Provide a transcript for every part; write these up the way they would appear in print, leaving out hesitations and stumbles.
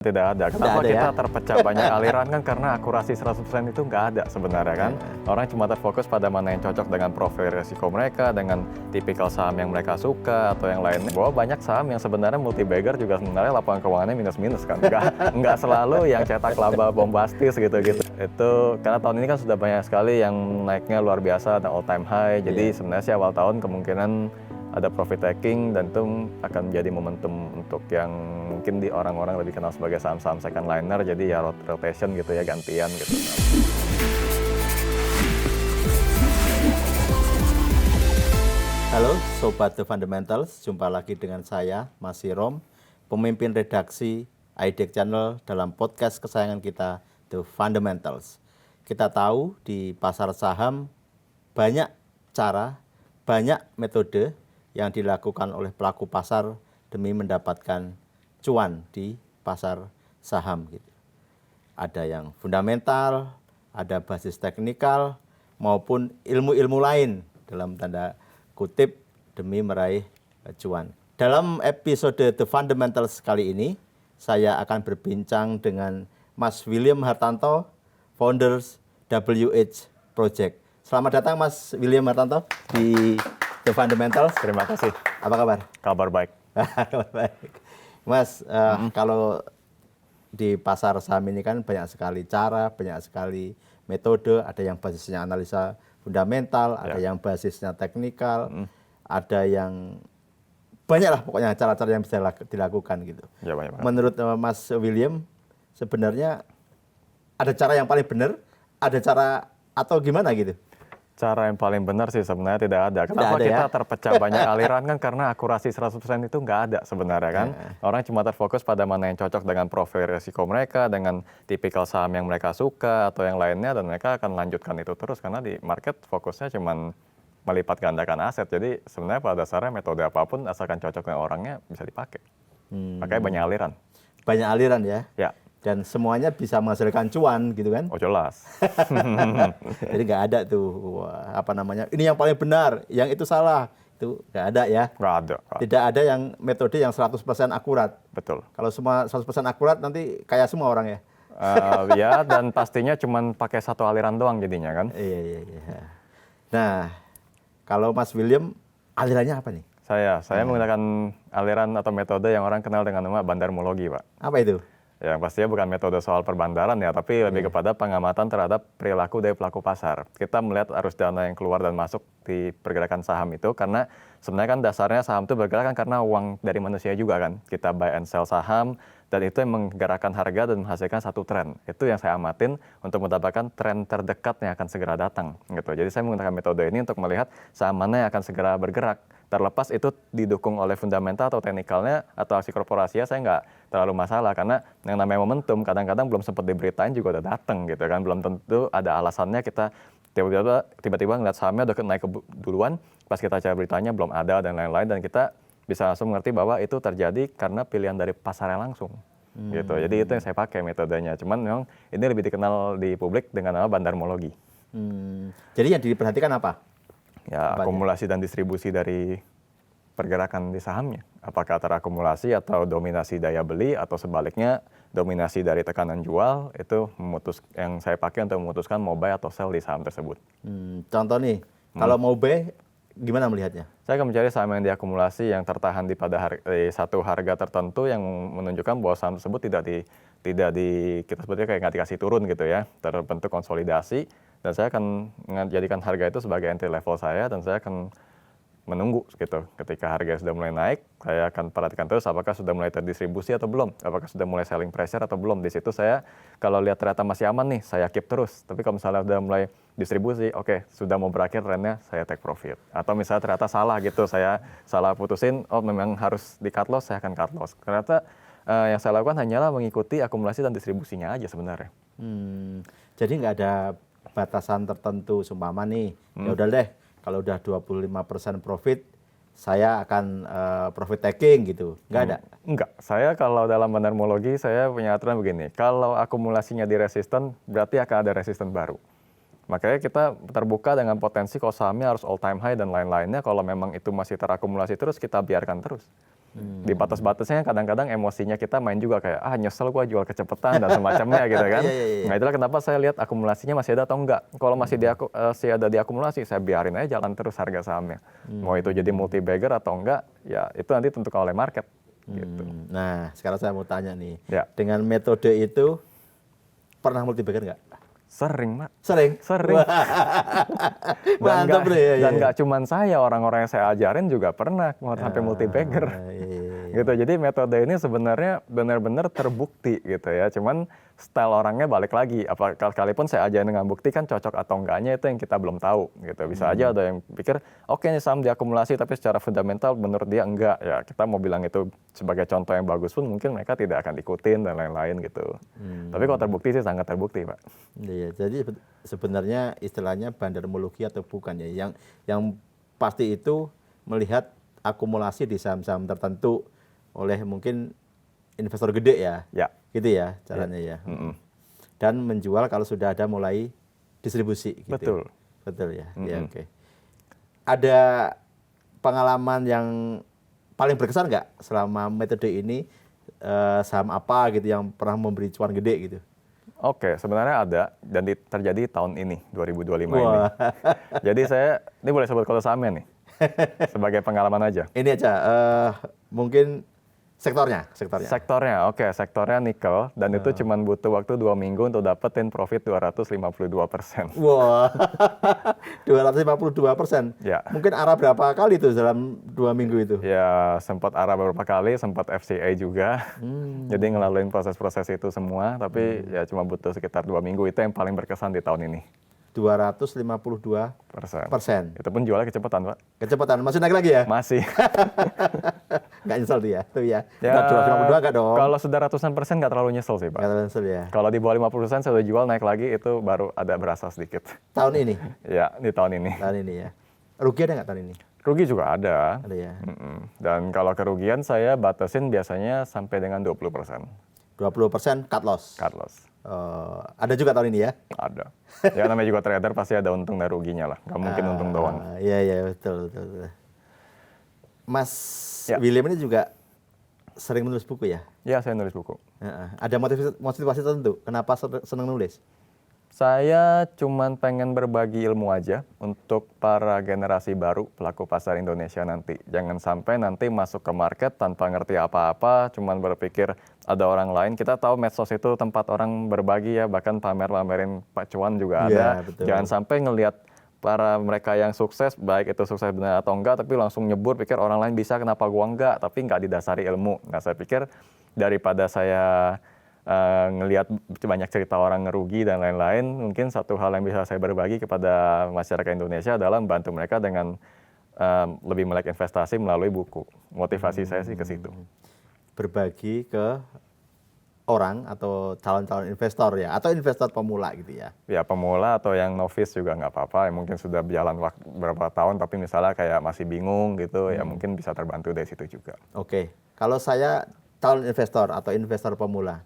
Tidak ada. Kenapa kita terpecah banyak aliran kan karena akurasi 100% itu nggak ada sebenarnya kan. Orang cuma terfokus pada mana yang cocok dengan profil risiko mereka, dengan tipikal saham yang mereka suka atau yang lainnya. Bahwa banyak saham yang sebenarnya multi bagger juga sebenarnya lapangan keuangannya minus-minus kan. Nggak selalu yang cetak laba bombastis gitu-gitu. Itu karena tahun ini kan sudah banyak sekali yang naiknya luar biasa, ada all time high. Jadi sebenarnya sih awal tahun kemungkinan ada profit taking dan itu akan menjadi momentum untuk yang mungkin di orang-orang lebih kenal sebagai saham-saham second liner, jadi ya rotation gitu ya, gantian gitu. Halo Sobat The Fundamentals, jumpa lagi dengan saya Mas Sirom, pemimpin redaksi IDEX Channel dalam podcast kesayangan kita The Fundamentals. Kita tahu di pasar saham banyak cara, banyak metode yang dilakukan oleh pelaku pasar demi mendapatkan cuan di pasar saham gitu. Ada yang fundamental, ada basis teknikal, maupun ilmu-ilmu lain dalam tanda kutip demi meraih cuan. Dalam episode The Fundamentals kali ini, saya akan berbincang dengan Mas William Hartanto, founders WH Project. Selamat datang Mas William Hartanto di The Fundamentals. Terima kasih. Apa kabar? Kabar baik. Kabar baik. Mas, kalau di pasar saham ini kan banyak sekali cara, banyak sekali metode, ada yang basisnya analisa fundamental, ada yang basisnya teknikal, ada yang banyak lah pokoknya cara-cara yang bisa dilakukan gitu. Ya, banyak. Menurut Mas William, sebenarnya ada cara yang paling benar, ada cara atau gimana gitu? Cara yang paling benar sih sebenarnya tidak ada. Kenapa ada, kita ya? terpecah banyak aliran kan karena akurasi 100% itu nggak ada sebenarnya kan. Orang cuma terfokus pada mana yang cocok dengan profil risiko mereka, dengan tipikal saham yang mereka suka atau yang lainnya, dan mereka akan lanjutkan itu terus karena di market fokusnya cuma melipat gandakan aset. Jadi sebenarnya pada dasarnya metode apapun asalkan cocok dengan orangnya bisa dipakai. Makanya banyak aliran. Banyak aliran ya? Ya. Dan semuanya bisa menghasilkan cuan gitu kan? Oh jelas. Jadi nggak ada tuh apa namanya, ini yang paling benar, yang itu salah, itu nggak ada ya? Nggak ada. Tidak ada yang metode yang 100% akurat. Betul. Kalau semua 100% akurat nanti kayak semua orang ya? Ya, dan pastinya cuma pakai satu aliran doang jadinya kan. Iya. Nah, kalau Mas William alirannya apa nih? Saya menggunakan aliran atau metode yang orang kenal dengan nama bandarmologi, Pak. Apa itu? Ya, pastinya bukan metode soal perbandaran ya, tapi lebih kepada pengamatan terhadap perilaku dari pelaku pasar. Kita melihat arus dana yang keluar dan masuk di pergerakan saham itu, karena sebenarnya kan dasarnya saham itu bergerak kan karena uang dari manusia juga kan. Kita buy and sell saham, dan itu yang menggerakkan harga dan menghasilkan satu tren. Itu yang saya amatin untuk mendapatkan tren terdekat yang akan segera datang. Gitu. Jadi saya menggunakan metode ini untuk melihat saham mana yang akan segera bergerak. Terlepas itu didukung oleh fundamental atau teknikalnya atau aksi korporasinya, saya nggak terlalu masalah. Karena yang namanya momentum kadang-kadang belum sempat diberitain juga udah datang gitu kan. Belum tentu ada alasannya kita tiba-tiba ngeliat sahamnya udah naik duluan, pas kita cari beritanya belum ada dan lain-lain, dan kita bisa langsung mengerti bahwa itu terjadi karena pilihan dari pasarnya langsung. Gitu. Jadi itu yang saya pakai metodenya. Cuman memang ini lebih dikenal di publik dengan nama bandarmologi. Jadi yang diperhatikan apa? Ya, akumulasi dan distribusi dari pergerakan di sahamnya. Apakah terakumulasi atau dominasi daya beli, atau sebaliknya dominasi dari tekanan jual, itu yang saya pakai untuk memutuskan mau buy atau sell di saham tersebut. Contoh nih, kalau mau buy, gimana melihatnya? Saya akan mencari saham yang diakumulasi yang tertahan di satu harga tertentu yang menunjukkan bahwa saham tersebut tidak kita sebutnya kayak nggak dikasih turun gitu ya, terbentuk konsolidasi, dan saya akan menjadikan harga itu sebagai entry level saya, dan saya akan menunggu gitu. Ketika harga sudah mulai naik, saya akan perhatikan terus apakah sudah mulai terdistribusi atau belum, apakah sudah mulai selling pressure atau belum. Di situ saya kalau lihat ternyata masih aman nih, saya keep terus. Tapi kalau misalnya sudah mulai distribusi, oke, sudah mau berakhir trennya, saya take profit. Atau misalnya ternyata salah gitu, saya salah putusin, memang harus di cut loss, saya akan cut loss. Ternyata yang saya lakukan hanyalah mengikuti akumulasi dan distribusinya aja sebenarnya. Jadi nggak ada batasan tertentu, seumpama nih, ya udah deh, kalau udah 25% profit, saya akan profit taking gitu, nggak ada? Enggak, saya kalau dalam bandarmologi saya punya aturan begini, kalau akumulasinya di resisten, berarti akan ada resisten baru. Makanya kita terbuka dengan potensi kalau sahamnya harus all time high dan lain-lainnya, kalau memang itu masih terakumulasi terus, kita biarkan terus. Di batas-batasnya kadang-kadang emosinya kita main juga kayak nyesel gua jual kecepetan dan semacamnya gitu kan. Nah itulah kenapa saya lihat akumulasinya masih ada atau enggak. Kalau masih ada di akumulasi, saya biarin aja jalan terus harga sahamnya. Mau itu jadi multi bagger atau enggak, ya itu nanti tentukan oleh market. Gitu. Nah sekarang saya mau tanya nih, Ya. dengan metode itu pernah multi bagger nggak? Sering, Pak. Sering. Mantap deh. Dan nggak cuman saya, orang-orang yang saya ajarin juga pernah sampai multi bagger. Gitu. Jadi metode ini sebenarnya benar-benar terbukti gitu ya. Cuman style orangnya balik lagi. Sekalipun saya ajarin dengan bukti kan cocok atau enggaknya itu yang kita belum tahu gitu. Bisa aja ada yang pikir oke ini saham diakumulasi tapi secara fundamental menurut dia enggak. Ya kita mau bilang itu sebagai contoh yang bagus pun mungkin mereka tidak akan ikutin dan lain-lain gitu. Tapi kalau terbukti sih sangat terbukti, Pak. Iya, jadi sebenarnya istilahnya bandarmologi atau bukan ya, yang pasti itu melihat akumulasi di saham-saham tertentu oleh mungkin investor gede ya, gitu ya caranya ya. Dan menjual kalau sudah ada mulai distribusi. Gitu. Betul ya. Ya oke. Ada pengalaman yang paling berkesan nggak selama metode ini, saham apa gitu yang pernah memberi cuan gede gitu? Oke, sebenarnya ada dan terjadi tahun ini, 2025 ini. Jadi ini boleh sebut kode sahamnya nih, sebagai pengalaman aja. Ini aja, mungkin sektornya. Sektornya, oke, sektornya nikel dan itu cuma butuh waktu 2 minggu untuk dapetin profit 252%. Wah, 252%. Ya. Mungkin arah berapa kali tuh dalam 2 minggu itu? Ya, sempat arah beberapa kali, sempat FCA juga. Jadi ngelaluin proses-proses itu semua, tapi ya cuma butuh sekitar 2 minggu. Itu yang paling berkesan di tahun ini. 252%. Itu pun jualnya kecepatan, Pak. Kecepatan, masih naik lagi ya? Masih. Nggak nyesel tuh ya? Ya, Nggak 252 nggak dong? Kalau sudah ratusan persen nggak terlalu nyesel sih, Pak. Nggak terlalu nyesel ya? Kalau di bawah 50% saya udah jual naik lagi, itu baru ada berasa sedikit. Tahun ini? Ya, di tahun ini. Tahun ini ya. Rugi ada nggak tahun ini? Rugi juga ada. Ada ya? Dan kalau kerugian saya batasin biasanya sampai dengan 20%. 20% cut loss? Cut loss. Ada juga tahun ini ya? Ada. Ya namanya juga trader pasti ada untung dan ruginya lah. Nggak mungkin untung doang. Iya, betul. Mas William ini juga sering menulis buku ya? Ya, saya nulis buku. Ada motivasi tertentu? Kenapa senang nulis? Saya cuman pengen berbagi ilmu aja untuk para generasi baru pelaku pasar Indonesia nanti. Jangan sampai nanti masuk ke market tanpa ngerti apa-apa, cuman berpikir ada orang lain. Kita tahu medsos itu tempat orang berbagi ya, bahkan pamerin pacuan juga ada. Betul. Jangan sampai ngelihat para mereka yang sukses, baik itu sukses benar atau enggak, tapi langsung nyebur pikir orang lain bisa, kenapa gua enggak, tapi enggak didasari ilmu. Nah saya pikir daripada saya ngelihat banyak cerita orang ngerugi dan lain-lain, mungkin satu hal yang bisa saya berbagi kepada masyarakat Indonesia adalah membantu mereka dengan lebih melek investasi melalui buku. Motivasi saya sih ke situ. Berbagi ke orang atau calon-calon investor ya, atau investor pemula gitu ya? Ya pemula atau yang novice juga nggak apa-apa, yang mungkin sudah berjalan beberapa tahun tapi misalnya kayak masih bingung gitu, ya mungkin bisa terbantu dari situ juga. Oke, kalau saya calon investor atau investor pemula,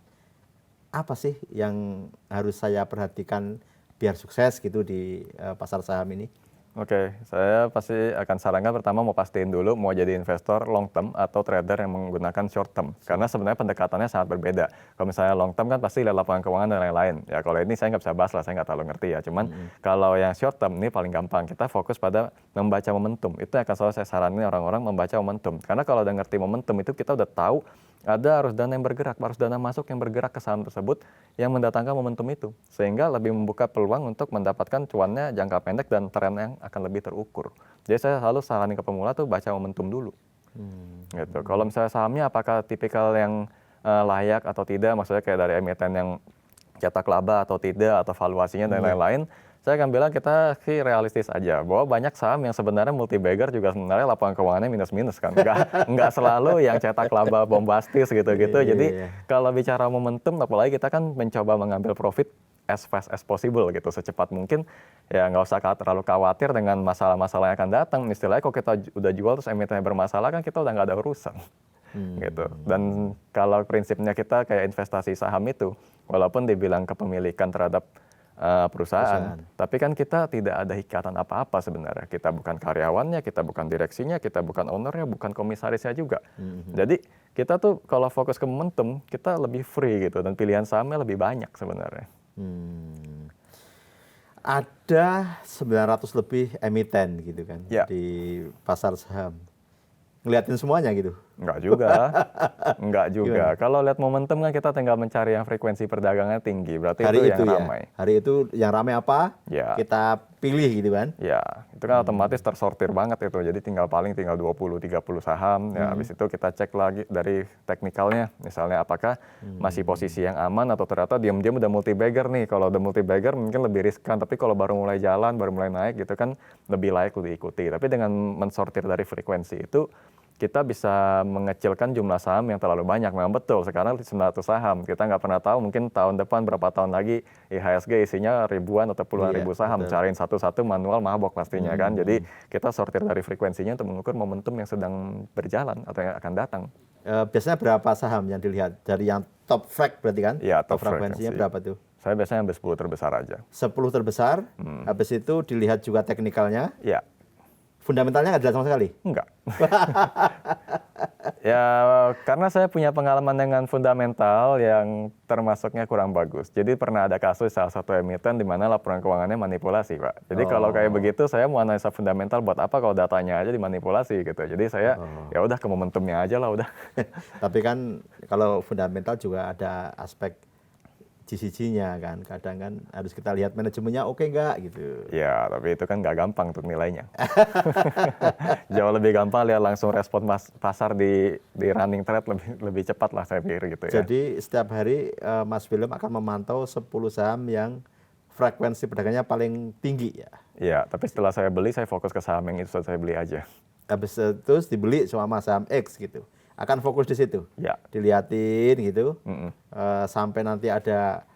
apa sih yang harus saya perhatikan biar sukses gitu di pasar saham ini? Oke, saya pasti akan sarankan pertama mau pastiin dulu mau jadi investor long term atau trader yang menggunakan short term. Karena sebenarnya pendekatannya sangat berbeda. Kalau misalnya long term kan pasti lihat lapangan keuangan dan lain-lain. Ya kalau ini saya nggak bisa bahas lah, saya nggak terlalu ngerti ya. Cuman kalau yang short term ini paling gampang. Kita fokus pada membaca momentum. Itu yang akan selalu saya saranin orang-orang membaca momentum. Karena kalau udah ngerti momentum itu kita udah tahu ada arus dana yang bergerak, arus dana masuk yang bergerak ke saham tersebut yang mendatangkan momentum itu. Sehingga lebih membuka peluang untuk mendapatkan cuannya jangka pendek dan tren yang akan lebih terukur. Jadi saya selalu saranin ke pemula tuh baca momentum dulu. Gitu. Kalau misalnya sahamnya apakah tipikal yang layak atau tidak, maksudnya kayak dari emiten yang cetak laba atau tidak, atau valuasinya dan lain-lain, saya akan bilang kita sih realistis aja bahwa banyak saham yang sebenarnya multi bagger juga sebenarnya lapangan keuangannya minus-minus kan, nggak selalu yang cetak laba bombastis gitu-gitu. Jadi kalau bicara momentum, apalagi kita kan mencoba mengambil profit as fast as possible gitu, secepat mungkin, ya nggak usah terlalu khawatir dengan masalah-masalah yang akan datang. Istilahnya kalau kita udah jual terus emitennya bermasalah kan kita udah nggak ada urusan. Gitu. Dan kalau prinsipnya kita kayak investasi saham itu, walaupun dibilang kepemilikan terhadap perusahaan. Tapi kan kita tidak ada ikatan apa-apa sebenarnya. Kita bukan karyawannya, kita bukan direksinya, kita bukan ownernya, bukan komisarisnya juga. Jadi kita tuh kalau fokus ke momentum, kita lebih free gitu dan pilihan sahamnya lebih banyak sebenarnya. Ada 900 lebih emiten gitu kan Ya. di pasar saham. Ngeliatin semuanya gitu. Enggak juga. Enggak juga. Kalau lihat momentum kan kita tinggal mencari yang frekuensi perdagangannya tinggi. Berarti Hari itu itu yang ya. ramai. Hari itu yang ramai apa? Ya. Kita pilih gitu kan. Ya, itu kan otomatis tersortir banget itu. Jadi tinggal 20-30 saham. Ya, habis itu kita cek lagi dari teknikalnya. Misalnya apakah masih posisi yang aman atau ternyata diam-diam udah multi bagger nih. Kalau udah multi bagger mungkin lebih riskan. Tapi kalau baru mulai jalan, baru mulai naik gitu kan lebih layak diikuti. Tapi dengan mensortir dari frekuensi itu kita bisa mengecilkan jumlah saham yang terlalu banyak. Memang betul, sekarang 900 saham. Kita nggak pernah tahu mungkin tahun depan berapa tahun lagi IHSG isinya ribuan atau puluhan ribu saham. Betul. Cariin satu-satu manual mabok pastinya kan. Jadi kita sortir dari frekuensinya untuk mengukur momentum yang sedang berjalan atau yang akan datang. Biasanya berapa saham yang dilihat? Dari yang top frag berarti kan? Iya, top frekuensinya frekuensi. berapa tuh? Saya biasanya ambil 10 terbesar aja. 10 terbesar, habis itu dilihat juga teknikalnya. Ya, Fundamentalnya nggak dilihat sama sekali? enggak. Ya, karena saya punya pengalaman dengan fundamental yang termasuknya kurang bagus. Jadi pernah ada kasus salah satu emiten di mana laporan keuangannya manipulasi, Pak. Jadi kalau kayak begitu saya mau analisa fundamental buat apa kalau datanya aja dimanipulasi gitu. Jadi saya ya udah ke momentumnya aja lah udah. Tapi kan kalau fundamental juga ada aspek GCG-nya kan, kadang kan harus kita lihat manajemennya oke nggak gitu. Ya, tapi itu kan nggak gampang untuk nilainya. Jauh lebih gampang lihat langsung respon pasar di running trade lebih cepat lah saya pikir gitu ya. Jadi setiap hari Mas Willem akan memantau 10 saham yang frekuensi perdagangannya paling tinggi ya. Iya, tapi setelah saya beli saya fokus ke saham yang itu saya beli aja. Habis itu dibeli sama saham X gitu. Akan fokus di situ. Ya. Diliatin gitu. Sampai nanti ada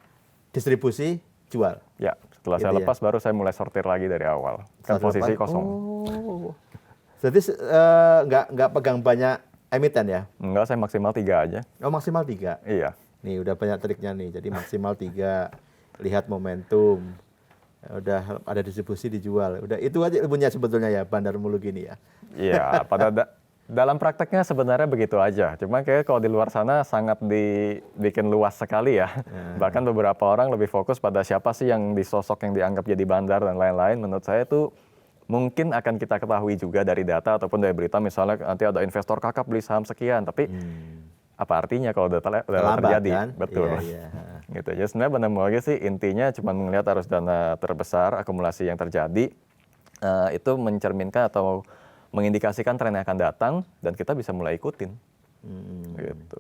distribusi jual. Ya, setelah saya Gitu ya. lepas baru saya mulai sortir lagi dari awal. Kan Setelah posisi lepas, kosong. Oh. Jadi nggak pegang banyak emiten ya? Enggak, saya maksimal 3 aja. Oh maksimal 3. Iya. Nih udah banyak triknya nih. Jadi maksimal 3. Lihat momentum. Udah ada distribusi dijual. Udah itu aja ilmunya sebetulnya ya Bandar Mulu gini ya. Iya, dalam prakteknya sebenarnya begitu aja. Cuma kayak kalau di luar sana sangat dibikin luas sekali ya. Bahkan beberapa orang lebih fokus pada siapa sih yang disosok yang dianggap jadi bandar dan lain-lain. Menurut saya itu mungkin akan kita ketahui juga dari data ataupun dari berita. Misalnya nanti ada investor kakap beli saham sekian, tapi apa artinya kalau data terjadi? Kan? Betul. Iya. Gitu. Jadi sebenarnya benar-benar sih intinya cuma melihat arus dana terbesar, akumulasi yang terjadi, itu mencerminkan atau mengindikasikan tren yang akan datang dan kita bisa mulai ikutin. Gitu.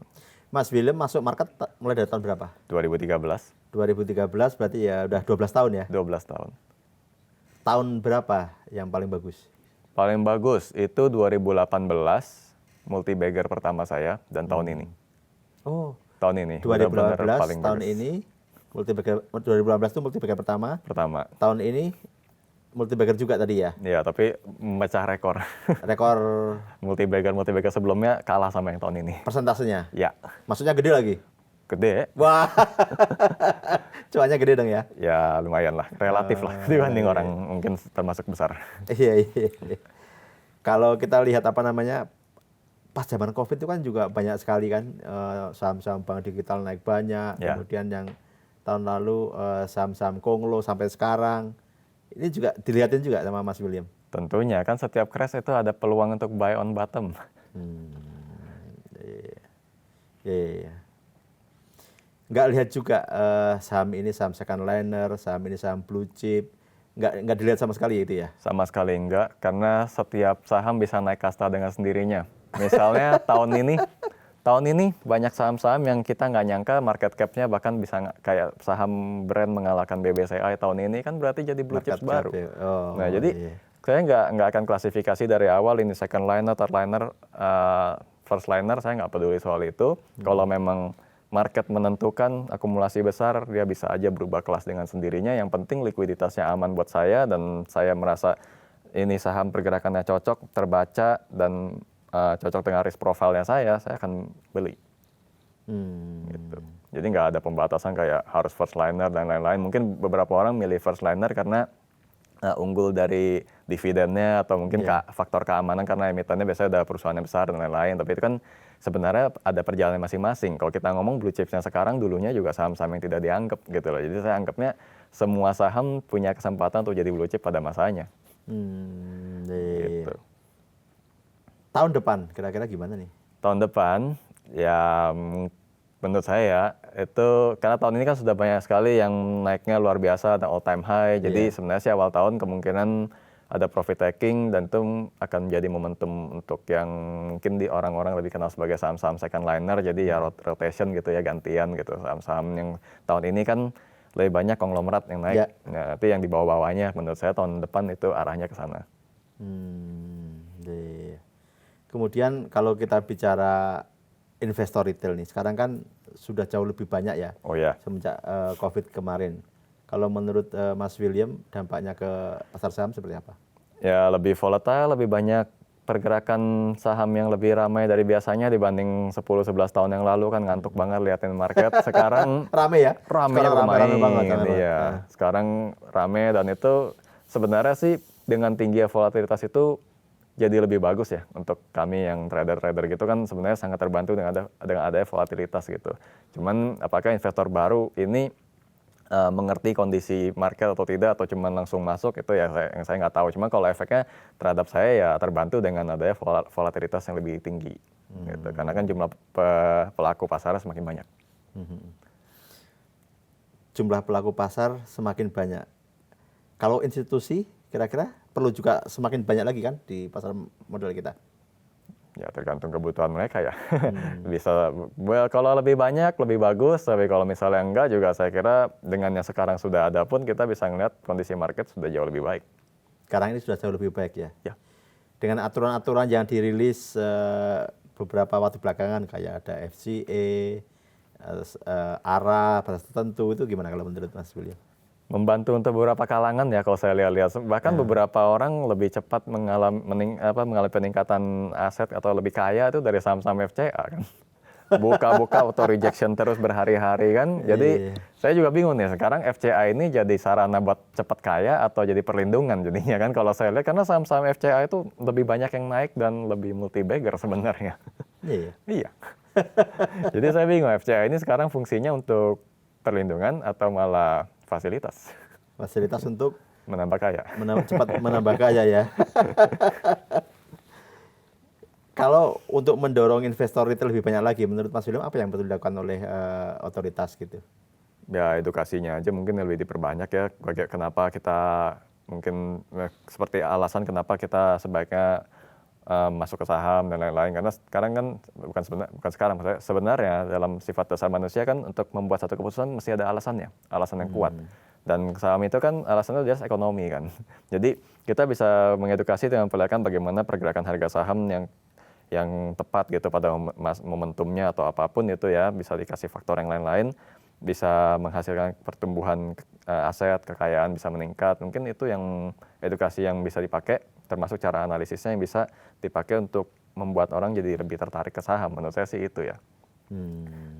Mas Willem masuk market mulai dari tahun berapa? 2013, 2013 berarti ya udah 12 tahun ya. 12 tahun. Tahun berapa yang paling bagus? Paling bagus itu 2018, multi bagger pertama saya dan tahun ini. Oh, Tahun ini. 2018 benar-benar paling tahun bagus. ini multi bagger 2018 itu multi bagger pertama. Pertama. Tahun ini multi bagger juga tadi ya. Ya, tapi memecah rekor. Rekor multi bagger sebelumnya kalah sama yang tahun ini. persentasenya. Ya, Maksudnya gede lagi. gede. Wah. Cuannya gede dong ya. Ya, lumayan lah, relatif lah dibanding orang mungkin termasuk besar. Iya. Kalau kita lihat apa namanya pas zaman Covid itu kan juga banyak sekali kan saham-saham bank digital naik banyak. Ya. Kemudian yang tahun lalu saham-saham Konglo sampai sekarang. Ini juga dilihatin juga sama Mas Willem. Tentunya kan setiap crash itu ada peluang untuk buy on bottom. Iya. Nggak lihat juga saham ini saham second liner, saham ini saham blue chip. Nggak dilihat sama sekali itu ya. Sama sekali enggak, karena setiap saham bisa naik kasta dengan sendirinya. Misalnya tahun ini banyak saham-saham yang kita nggak nyangka market cap-nya bahkan bisa kayak saham brand mengalahkan BBCI tahun ini kan berarti jadi blue chips baru. Ya. Oh, Nah jadi iya. saya nggak akan klasifikasi dari awal ini second liner, third liner, first liner, saya nggak peduli soal itu. Kalau memang market menentukan akumulasi besar, dia bisa aja berubah kelas dengan sendirinya. Yang penting likuiditasnya aman buat saya dan saya merasa ini saham pergerakannya cocok, terbaca dan cocok dengan risk profile-nya saya akan beli. Gitu. Jadi nggak ada pembatasan kayak harus first liner dan lain-lain. Mungkin beberapa orang milih first liner karena unggul dari dividennya atau mungkin faktor keamanan karena emitennya biasanya ada perusahaan yang besar dan lain-lain. Tapi itu kan sebenarnya ada perjalanan masing-masing. Kalau kita ngomong blue chips yang sekarang, dulunya juga saham-saham yang tidak dianggap gitu loh. Jadi saya anggapnya semua saham punya kesempatan untuk jadi blue chip pada masanya. Gitu. Tahun depan kira-kira gimana nih? Tahun depan ya menurut saya itu karena tahun ini kan sudah banyak sekali yang naiknya luar biasa, ada all time high. Jadi sebenarnya sih awal tahun kemungkinan ada profit taking dan itu akan menjadi momentum untuk yang mungkin di orang-orang lebih kenal sebagai saham-saham second liner. Jadi ya rotation gitu ya, gantian gitu. Saham-saham yang tahun ini kan lebih banyak konglomerat yang naik. Nah, tapi yang di bawah-bawahnya menurut saya tahun depan itu arahnya ke sana. Kemudian kalau kita bicara investor retail nih, sekarang kan sudah jauh lebih banyak ya. Oh ya. Semenjak COVID kemarin. Kalau menurut Mas William, dampaknya ke pasar saham seperti apa? Ya lebih volatile, lebih banyak pergerakan saham yang lebih ramai dari biasanya dibanding 10-11 tahun yang lalu kan ngantuk banget liatin market. Sekarang rame ya? Rame banget. Iya. Sekarang rame dan itu sebenarnya sih dengan tinggi volatilitas itu jadi lebih bagus ya untuk kami yang trader-trader gitu kan sebenarnya sangat terbantu dengan adanya volatilitas gitu. Cuman apakah investor baru ini mengerti kondisi market atau tidak atau cuma langsung masuk itu ya yang saya nggak tahu. Cuma kalau efeknya terhadap saya ya terbantu dengan adanya volatilitas yang lebih tinggi. Gitu. Karena kan jumlah pelaku pasarnya semakin banyak. Jumlah pelaku pasar semakin banyak. Kalau institusi kira-kira perlu juga semakin banyak lagi kan di pasar modal kita? Ya tergantung kebutuhan mereka ya. Bisa, kalau lebih banyak lebih bagus, tapi kalau misalnya enggak juga saya kira dengan yang sekarang sudah ada pun kita bisa melihat kondisi market sudah jauh lebih baik. Sekarang ini sudah jauh lebih baik ya? Ya. Dengan aturan-aturan yang dirilis beberapa waktu belakangan kayak ada FCA, ARA, batas tertentu itu gimana kalau menurut Mas William? Membantu untuk beberapa kalangan ya kalau saya lihat bahkan beberapa orang lebih cepat mengalami peningkatan aset atau lebih kaya itu dari saham-saham FCA kan buka-buka auto rejection terus berhari-hari kan jadi saya juga bingung nih sekarang FCA ini jadi sarana buat cepat kaya atau jadi perlindungan jadinya kan kalau saya lihat karena saham-saham FCA itu lebih banyak yang naik dan lebih multi bagger sebenarnya. Iya. Jadi saya bingung FCA ini sekarang fungsinya untuk perlindungan atau malah fasilitas untuk menambah kaya. Cepat menambah kaya ya. Kalau untuk mendorong investor retail lebih banyak lagi, menurut Mas William apa yang perlu dilakukan oleh otoritas gitu? Ya edukasinya aja mungkin lebih diperbanyak ya. Kenapa kita mungkin seperti alasan kenapa kita sebaiknya masuk ke saham dan lain-lain karena sekarang kan sebenarnya dalam sifat dasar manusia kan untuk membuat satu keputusan mesti ada alasan yang kuat dan saham itu kan alasannya jelas ekonomi kan jadi kita bisa mengedukasi dengan memperlihatkan bagaimana pergerakan harga saham yang tepat gitu pada momentumnya atau apapun itu ya bisa dikasih faktor yang lain-lain bisa menghasilkan pertumbuhan aset kekayaan bisa meningkat mungkin itu yang edukasi yang bisa dipakai termasuk cara analisisnya yang bisa dipakai untuk membuat orang jadi lebih tertarik ke saham. Menurut saya sih itu ya.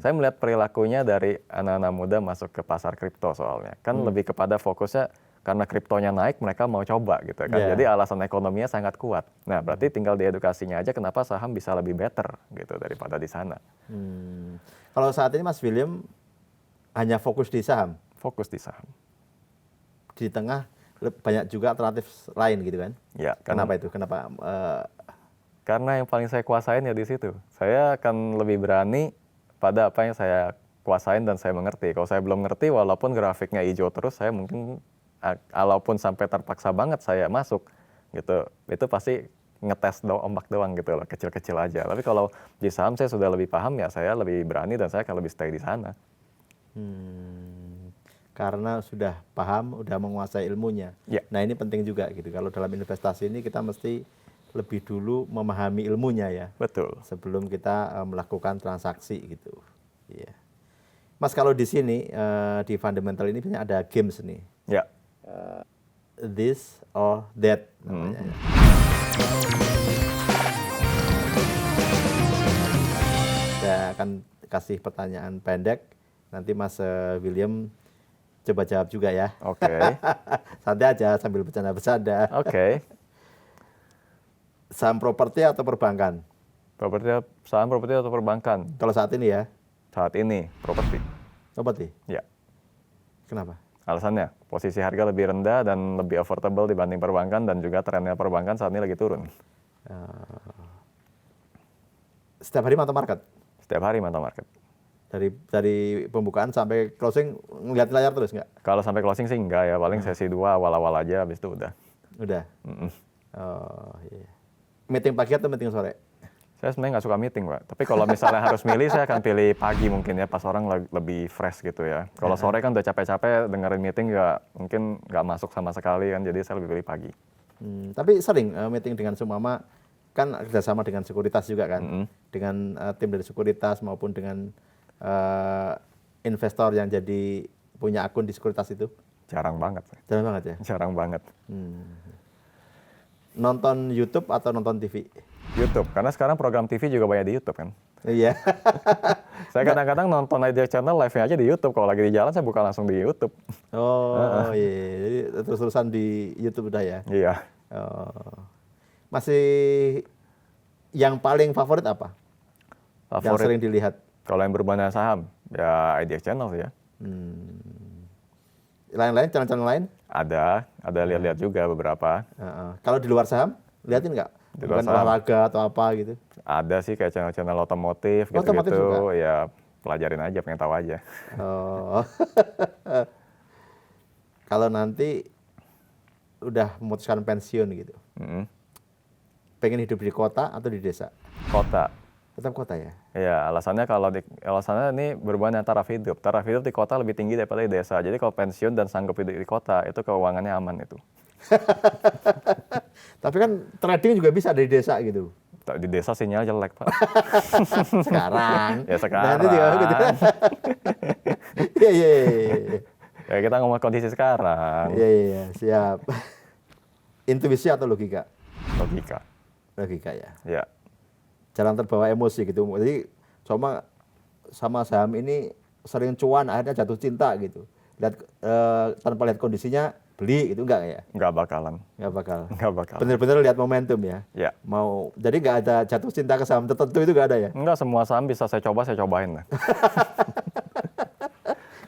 Saya melihat perilakunya dari anak-anak muda masuk ke pasar kripto soalnya. Kan lebih kepada fokusnya karena kriptonya naik mereka mau coba gitu kan. Jadi alasan ekonominya sangat kuat. Nah berarti tinggal diedukasinya aja kenapa saham bisa lebih better gitu daripada di sana. Kalau saat ini Mas William hanya fokus di saham? Fokus di saham. Di tengah banyak juga alternatif lain gitu kan? Ya. Kenapa itu? Kenapa? Karena yang paling saya kuasain ya di situ. Saya akan lebih berani pada apa yang saya kuasain dan saya mengerti. Kalau saya belum ngerti, walaupun grafiknya hijau terus, saya mungkin, walaupun sampai terpaksa banget saya masuk, gitu, itu pasti ngetes ombak doang gitu loh, kecil-kecil aja. Tapi kalau di saham saya sudah lebih paham ya, saya lebih berani dan saya akan lebih stay di sana. Karena sudah paham, sudah menguasai ilmunya. Nah ini penting juga gitu. Kalau dalam investasi ini kita mesti lebih dulu memahami ilmunya ya. Betul. Sebelum kita melakukan transaksi gitu. Mas kalau di sini di fundamental ini biasanya ada games nih. This or that namanya. Saya akan kasih pertanyaan pendek. Nanti Mas William coba jawab juga ya. Oke. Santai aja sambil bercanda-bercanda. Oke. Saham properti atau perbankan? Saham properti atau perbankan? Kalau saat ini ya, Saat ini properti. properti. Ya. Kenapa? Alasannya, posisi harga lebih rendah dan lebih affordable dibanding perbankan dan juga trennya perbankan saat ini lagi turun. Setiap hari mantau market? Setiap hari mantau market. Dari pembukaan sampai closing ngeliat layar terus nggak? Kalau sampai closing sih enggak ya, paling sesi 2 awal-awal aja, habis itu udah. Udah. Mm-mm. Oh iya. Meeting pagi atau meeting sore? Saya sebenarnya nggak suka meeting, Pak. Tapi kalau misalnya harus milih, saya akan pilih pagi mungkin ya, pas orang lebih fresh gitu ya. Kalau sore kan udah capek-capek, dengerin meeting mungkin nggak masuk sama sekali kan, jadi saya lebih pilih pagi. Tapi sering meeting dengan seumpama kan kerjasama dengan sekuritas juga kan, dengan tim dari sekuritas maupun dengan investor yang jadi punya akun di sekuritas itu. Jarang banget. Jarang banget ya. Jarang banget. Nonton YouTube atau nonton TV? YouTube, karena sekarang program TV juga banyak di YouTube kan. Iya. Saya kadang-kadang nonton IDX Channel live-nya aja di YouTube. Kalau lagi di jalan saya buka langsung di YouTube. Oh iya, jadi terus-terusan di YouTube udah ya. Iya. Oh. Masih yang paling favorit apa? Yang Favorit sering dilihat? kalau yang berhubungan dengan saham, ya IDX Channel sih ya. Lain-lain, channel-channel lain? Ada lihat-lihat juga beberapa. Kalau di luar saham, liatin nggak? Di luar Bukan saham. olahraga atau apa gitu? Ada sih kayak channel-channel otomotif Otomotif gitu-gitu. juga? Ya pelajarin aja, pengen tahu aja. Oh. Kalau nanti udah memutuskan pensiun gitu, Mm-mm. pengen hidup di kota atau di desa? Kota. Tetap kota ya? Ya, alasannya ini berhubungan dengan taraf hidup. Taraf hidup di kota lebih tinggi daripada di desa. Jadi kalau pensiun dan sanggup hidup di kota, itu keuangannya aman itu. Tapi kan trading juga bisa dari desa gitu. Di desa sinyal jelek, Pak. Sekarang. Ya sekarang. Nanti juga gitu. Iya, iya, iya. Ya kita ngomong kondisi sekarang. Iya, iya, siap. Intuisi atau logika? Logika. Logika ya. Ya. Jalan terbawa emosi gitu. Jadi sama saham ini sering cuan akhirnya jatuh cinta gitu. Lihat tanpa lihat kondisinya beli gitu enggak ya? Nggak bakalan. Enggak bakal. Nggak bakalan. Bener-bener lihat momentum ya. Ya. Jadi nggak ada jatuh cinta ke saham tertentu itu nggak ada ya? Enggak, semua saham bisa saya cobain lah.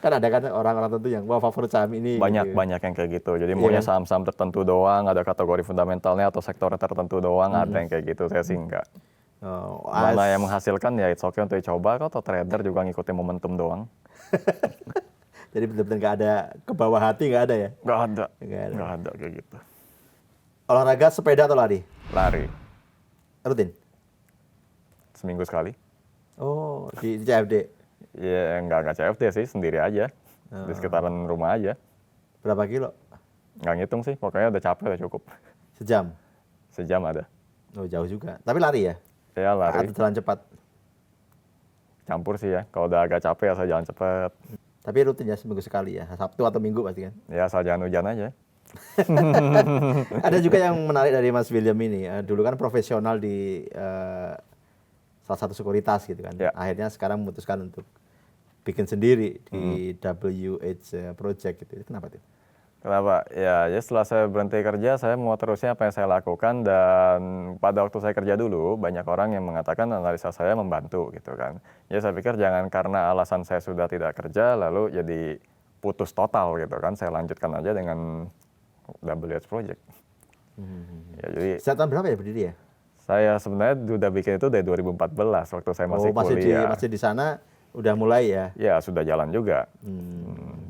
Kan ada kan orang-orang tertentu yang wah favorit saham ini. Banyak gitu. yang kayak gitu. Jadi maunya saham-saham tertentu doang, ada kategori fundamentalnya atau sektor tertentu doang, ada yang kayak gitu. Saya sih enggak. Oh, Mana yang menghasilkan ya it's okay untuk dicoba, kok atau trader juga ngikutin momentum doang. Jadi benar-benar nggak ada ke bawah hati nggak ada ya? Nggak ada. Nggak ada. Nggak ada kayak gitu. Olahraga sepeda atau lari? Lari. Rutin? Seminggu sekali. Oh, di CFD. Ya nggak CFD sih, sendiri aja. Di sekitaran rumah aja. Berapa kilo? Nggak ngitung sih, pokoknya udah capek, udah cukup. Sejam? Sejam ada. Oh, jauh juga. Tapi lari ya? Ya lari. Atau jalan cepat? Campur sih ya. Kalau udah agak capek ya saya jalan cepet. Tapi rutin ya seminggu sekali ya? Sabtu atau Minggu pasti kan? Ya asal jangan hujan aja. Ada juga yang menarik dari Mas William ini. Dulu kan profesional di salah satu sekuritas gitu kan. Ya. Akhirnya sekarang memutuskan untuk bikin sendiri di WH Project gitu. Kenapa tuh? Kenapa? Ya, jadi setelah saya berhenti kerja, saya mau terusnya apa yang saya lakukan, dan pada waktu saya kerja dulu, banyak orang yang mengatakan analisa saya membantu gitu kan. Jadi saya pikir jangan karena alasan saya sudah tidak kerja, lalu jadi putus total gitu kan. Saya lanjutkan aja dengan WH Project. Ya, jadi Sejak tahun berapa ya berdiri ya? saya sebenarnya udah bikin itu dari 2014 waktu saya masih kuliah. Masih di sana udah mulai ya? Ya, sudah jalan juga.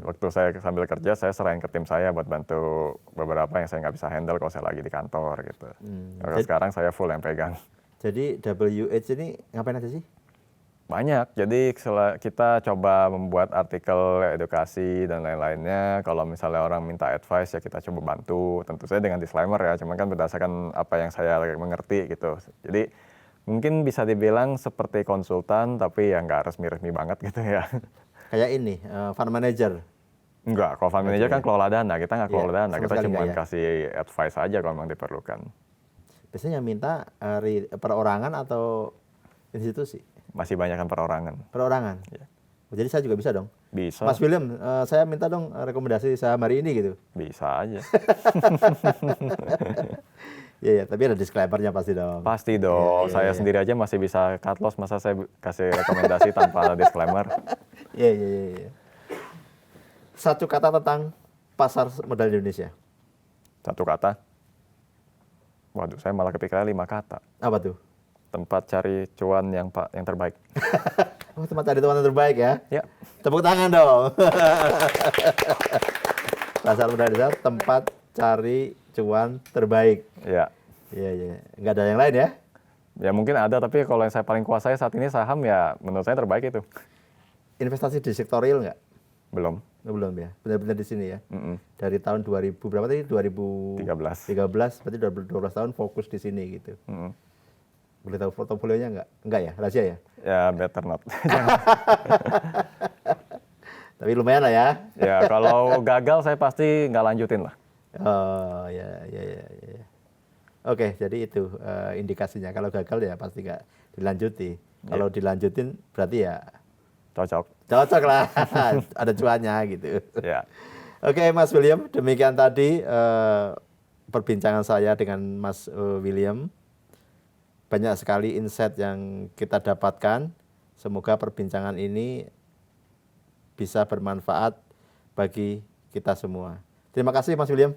Waktu saya sambil kerja, saya serahin ke tim saya buat bantu beberapa yang saya nggak bisa handle kalau saya lagi di kantor gitu. Kalau sekarang saya full yang pegang. Jadi WH ini ngapain aja sih? Banyak, jadi kita coba membuat artikel edukasi dan lain-lainnya. Kalau misalnya orang minta advice ya kita coba bantu. Tentu saja dengan disclaimer ya, cuma kan berdasarkan apa yang saya mengerti gitu. Jadi mungkin bisa dibilang seperti konsultan, tapi ya nggak resmi-resmi banget gitu ya. Kayak ini, fund manager. Enggak, kalau fund manager kan kelola dana, kita nggak kelola dana, sama kita sekali cuma nggak ya? kasih advice aja kalau memang diperlukan. Biasanya yang minta perorangan atau institusi? Masih banyak kan perorangan. Perorangan. Iya. Jadi saya juga bisa dong. Bisa, Mas William, saya minta dong rekomendasi saham hari ini gitu. bisa aja. Iya, tapi ada disclaimer-nya pasti dong. Pasti dong, Iya, saya sendiri aja masih bisa cut loss, masa saya kasih rekomendasi tanpa disclaimer. Iya. Satu kata tentang pasar modal Indonesia. Satu kata. Waduh, saya malah kepikiran 5 kata. Apa tuh? Tempat cari cuan yang terbaik. Oh, tempat cari teman terbaik ya. Ya, Tepuk tangan dong. Pasar modal Indonesia, tempat cari cuan terbaik. ya. Iya. Nggak ada yang lain ya? Ya mungkin ada, tapi kalau yang saya paling kuasai saat ini saham ya menurut saya terbaik itu. Investasi di sektor real nggak? Belum. Oh, belum ya. Benar-benar di sini ya. Mm-mm. Dari tahun 2000 berapa tadi? 13. 2013, berarti 12 tahun fokus di sini gitu. Mm-mm. Boleh tahu portofolionya nggak? Nggak ya, rahasia ya? Ya better not. Tapi lumayan lah ya. Ya kalau gagal saya pasti nggak lanjutin lah. Oh ya. Oke, jadi itu indikasinya. Kalau gagal ya pasti nggak dilanjuti. Kalau dilanjutin berarti ya Cocok. cocok lah, ada cuannya gitu. Ya. Oke, Mas William, demikian tadi perbincangan saya dengan Mas William. Banyak sekali insight yang kita dapatkan. Semoga perbincangan ini bisa bermanfaat bagi kita semua. Terima kasih Mas William.